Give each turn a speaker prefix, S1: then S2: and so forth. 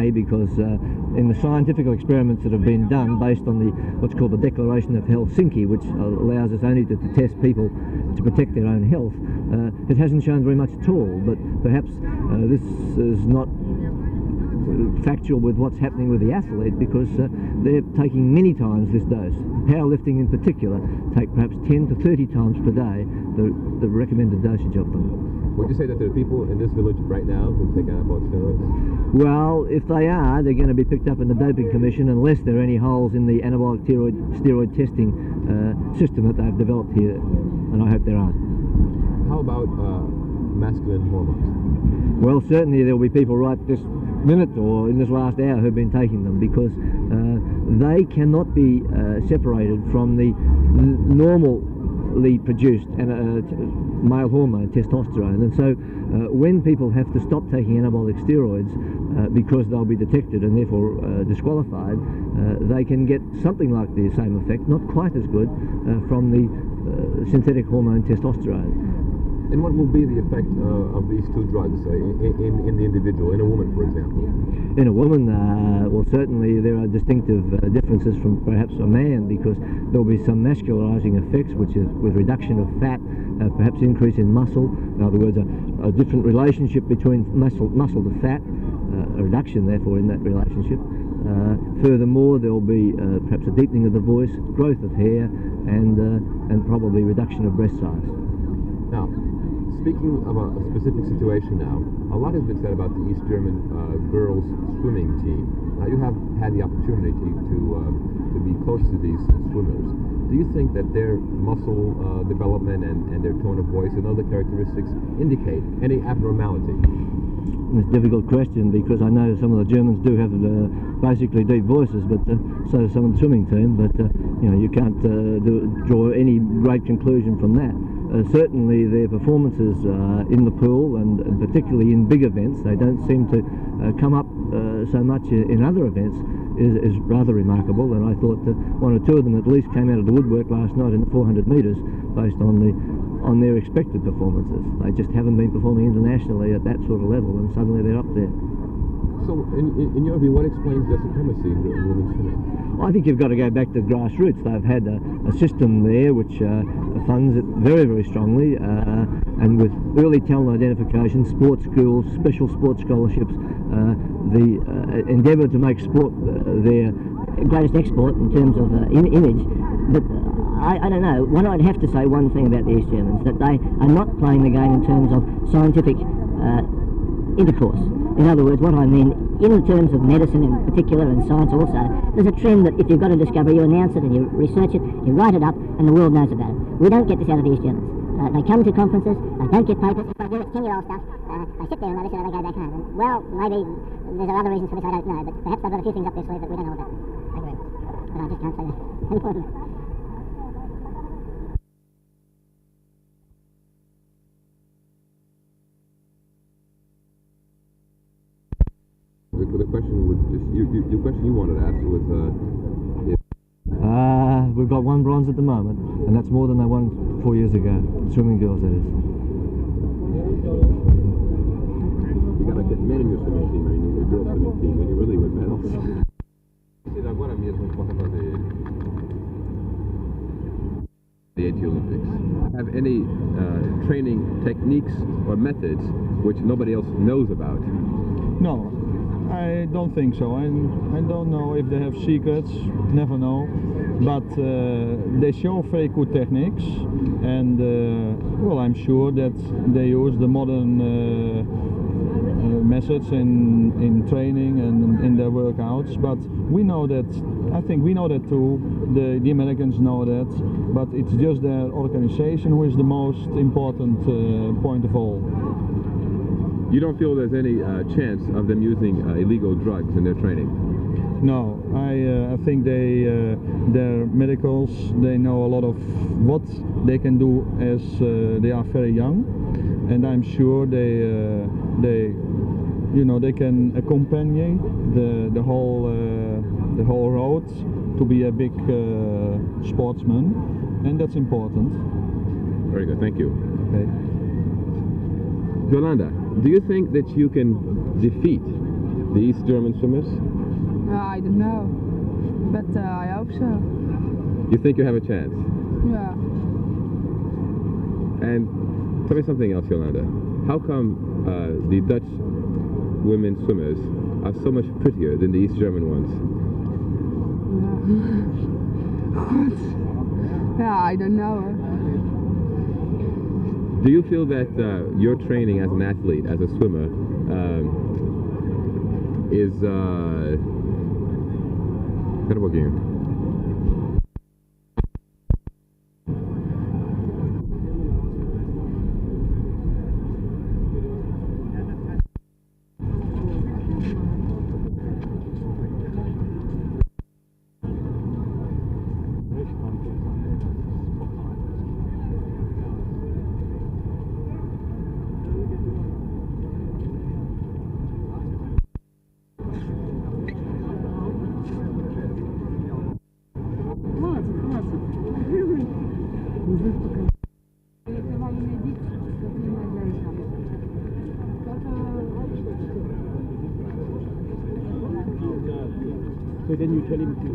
S1: may, because in the scientific experiments that have been done based on what's called the Declaration of Helsinki, which allows us only to test people to protect their own health, it hasn't shown very much at all. But perhaps this is not factual with what's happening with the athlete, because they're taking many times this dose. Powerlifting in particular take perhaps 10 to 30 times per day the recommended dosage of them.
S2: Would you say that there are people in this village right now who take anabolic steroids?
S1: Well, if they are, they're going to be picked up in the doping commission unless there are any holes in the anabolic steroid testing system that they've developed here, and I hope there aren't.
S2: How about masculine hormones?
S1: Well, certainly there will be people right this minute or in this last hour who've been taking them, because they cannot be separated from the normally produced male hormone, testosterone. And so when people have to stop taking anabolic steroids because they'll be detected and therefore disqualified, they can get something like the same effect, not quite as good, from the synthetic hormone testosterone.
S2: And what will be the effect of these two drugs in the individual, in a woman, for example?
S1: In a woman, well, certainly there are distinctive differences from perhaps a man, because there will be some mascularizing effects, which is with reduction of fat, perhaps increase in muscle. In other words, a different relationship between muscle to fat, a reduction therefore in that relationship. Furthermore, there will be perhaps a deepening of the voice, growth of hair, and probably reduction of breast size.
S2: Now, speaking of a specific situation now, a lot has been said about the East German girls swimming team. Now, you have had the opportunity to be close to these swimmers. Do you think that their muscle development and their tone of voice and other characteristics indicate any abnormality?
S1: It's a difficult question, because I know some of the Germans do have basically deep voices, but so does some of the swimming team. But you can't draw any great conclusion from that. Certainly their performances in the pool, and particularly in big events, they don't seem to come up so much in other events, is rather remarkable. And I thought one or two of them at least came out of the woodwork last night in the 400 metres based on their expected performances. They just haven't been performing internationally at that sort of level, and suddenly they're up there.
S2: So, in your view, what explains the supremacy in women's swimming?
S1: I think you've got to go back to grassroots. They've had a system there which funds it very, very strongly, and with early talent identification, sports schools, special sports scholarships, the endeavour to make sport their greatest export in terms of image. But I don't know. I'd have to say one thing about the East Germans, that they are not playing the game in terms of scientific intercourse. In other words, what I mean, in terms of medicine in particular, and science also, there's a trend that if you've got a discovery, you announce it and you research it, you write it up, and the world knows about it. We don't get this out of the East Germans. They come to conferences, they don't get papers. If they do, it's 10-year-old stuff. They sit there and they listen and they go back home. And, well, maybe there's other reasons for this, I don't know, but perhaps they've got a few things up their sleeve that we don't know about. I agree. But I just can't say that.
S2: The question your question you wanted to ask was
S1: we've got one bronze at the moment, and that's more than they won 4 years ago. Swimming girls, that is.
S2: You gotta get men in your swimming team, I mean, your girls swimming team, and you really win medals. Agora mesmo para fazer the 80 Olympics. Have any training techniques or methods which nobody else knows about?
S3: No, I don't think so. I don't know if they have secrets, never know. But they show very good techniques, and well, I'm sure that they use the modern methods in training and in their workouts. But we know that, I think we know that too, the Americans know that, but it's just their organization who is the most important point of all.
S2: You don't feel there's any chance of them using illegal drugs in their training?
S3: No, I think their medicals, they know a lot of what they can do as they are very young, and I'm sure they can accompany the whole road to be a big sportsman, and that's important.
S2: Very good, thank you.
S3: Okay.
S2: Jolande, do you think that you can defeat the East German swimmers?
S4: I don't know, but I hope so.
S2: You think you have a chance?
S4: Yeah.
S2: And tell me something else, Jolande. How come the Dutch women swimmers are so much prettier than the East German ones?
S4: Yeah, I don't know.
S2: Do you feel that your training as an athlete, as a swimmer, is Pera um pouquinho.
S5: So then you tell him to